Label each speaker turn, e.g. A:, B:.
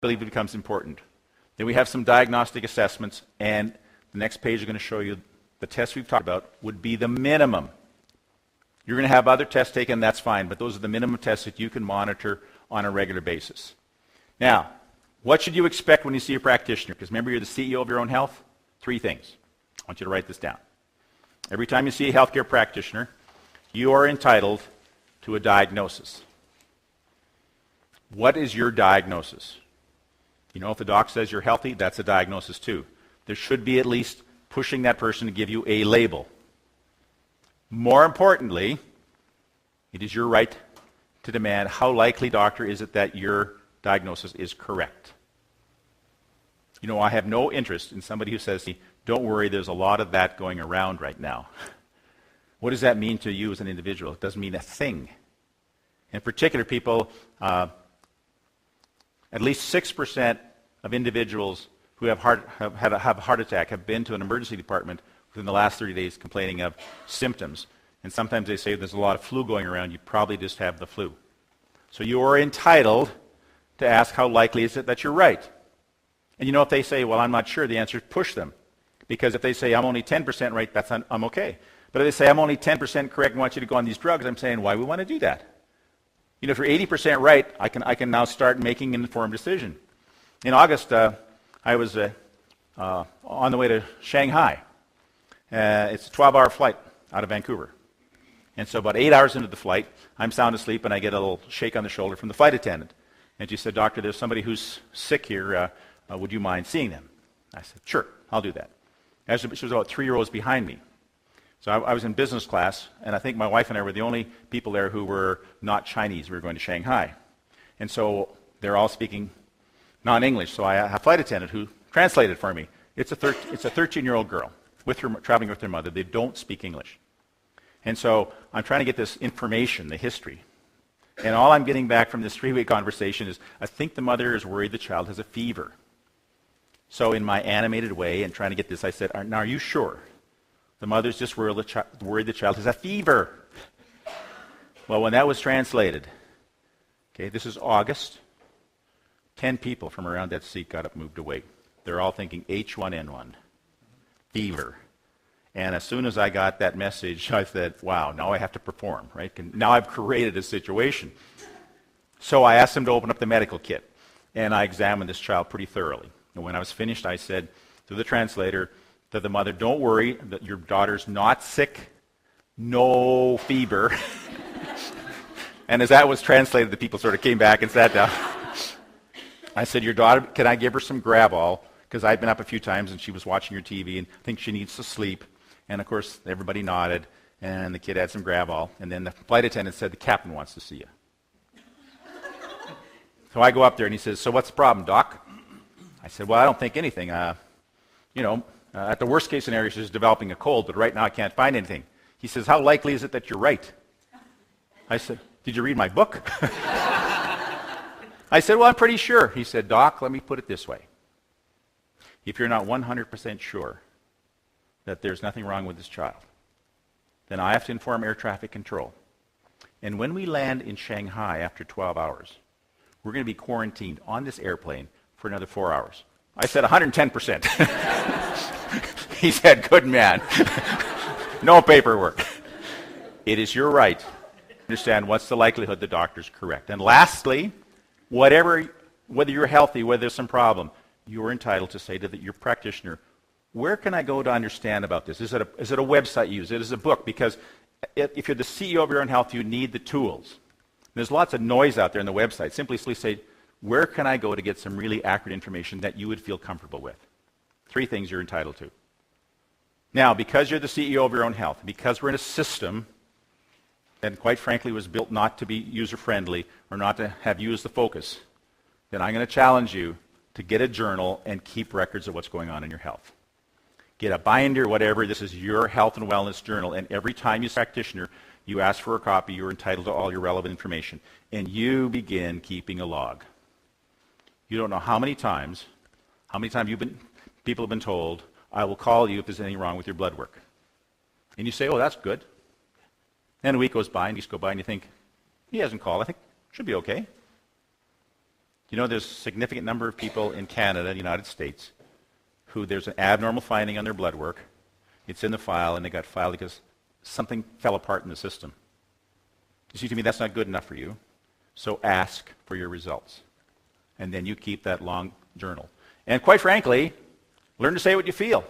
A: believe it becomes important. Then we have some diagnostic assessments, and the next page is going to show you the tests we've talked about would be the minimum. You're going to have other tests taken, that's fine, but those are the minimum tests that you can monitor on a regular basis. Now, what should you expect when you see a practitioner? Because remember, you're the CEO of your own health. 3 things. I want you to write this down. Every time you see a healthcare practitioner, you are entitled to a diagnosis. What is your diagnosis? You know, if the doc says you're healthy, that's a diagnosis too. There should be at least pushing that person to give you a label. More importantly, it is your right to demand how likely, doctor, is it that your diagnosis is correct. You know, I have no interest in somebody who says, don't worry, there's a lot of that going around right now. What does that mean to you as an individual? It doesn't mean a thing. In particular, people, at least 6% of individuals who have a heart attack have been to an emergency department within the last 30 days complaining of symptoms. And sometimes they say there's a lot of flu going around, you probably just have the flu. So you are entitled to ask how likely is it that you're right. And you know, if they say, well, I'm not sure, the answer is push them. Because if they say, I'm only 10% right, I'm okay. But if they say, I'm only 10% correct and want you to go on these drugs, I'm saying, why we want to do that? You know, if you're 80% right, I can now start making an informed decision. In August, I was on the way to Shanghai. It's a 12-hour flight out of Vancouver. And so about 8 hours into the flight, I'm sound asleep and I get a little shake on the shoulder from the flight attendant. And she said, doctor, there's somebody who's sick here. Would you mind seeing them? I said, sure, I'll do that. She was about 3 rows behind me. So I was in business class, and I think my wife and I were the only people there who were not Chinese. We were going to Shanghai. And so they're all speaking non-English. So I have a flight attendant who translated for me. It's a 13-year-old girl traveling with her mother. They don't speak English. And so I'm trying to get this information, the history. And all I'm getting back from this 3-week conversation is, I think the mother is worried the child has a fever. So in my animated way and trying to get this, I said, now are you sure? The mother's just worried the child has a fever. Well, when that was translated, okay, this is August, 10 people from around that seat got up and moved away. They're all thinking H1N1, fever. And as soon as I got that message, I said, wow, now I have to perform, right? Now I've created a situation. So I asked them to open up the medical kit, and I examined this child pretty thoroughly. And when I was finished, I said to the translator, to the mother, don't worry, that your daughter's not sick, no fever. And as that was translated, the people sort of came back and sat down. I said, your daughter, can I give her some Gravol? Because I've been up a few times and she was watching her TV and I think she needs to sleep. And of course, everybody nodded, and the kid had some Gravol. And then the flight attendant said, the captain wants to see you. So I go up there and he says, so what's the problem, doc? I said, well, I don't think anything. At the worst case scenario, she's developing a cold, but right now I can't find anything. He says, how likely is it that you're right? I said, did you read my book? I said, well, I'm pretty sure. He said, doc, let me put it this way. If you're not 100% sure that there's nothing wrong with this child, then I have to inform air traffic control. And when we land in Shanghai after 12 hours, we're going to be quarantined on this airplane for another 4 hours. I said 110%. He said, good man. No paperwork. It is your right to understand what's the likelihood the doctor's correct. And lastly, whether you're healthy, whether there's some problem, you're entitled to say to your practitioner, where can I go to understand about this? Is it a website you use? Is it a book? Because if you're the CEO of your own health, you need the tools. There's lots of noise out there on the website. Simply say, where can I go to get some really accurate information that you would feel comfortable with? 3 things you're entitled to. Now, because you're the CEO of your own health, because we're in a system that quite frankly was built not to be user-friendly or not to have you as the focus, then I'm going to challenge you to get a journal and keep records of what's going on in your health. Get a binder, whatever. This is your health and wellness journal, and every time you see a practitioner, you ask for a copy, you're entitled to all your relevant information, and you begin keeping a log. You don't know how many times people have been told, I will call you if there's anything wrong with your blood work. And you say, oh, that's good. Then a week goes by, and weeks go by, and you think, he hasn't called. I think should be okay. You know, there's a significant number of people in Canada, the United States, who there's an abnormal finding on their blood work. It's in the file, and they got filed because something fell apart in the system. You see, to me, that's not good enough for you. So ask for your results. And then you keep that long journal. And quite frankly, learn to say what you feel.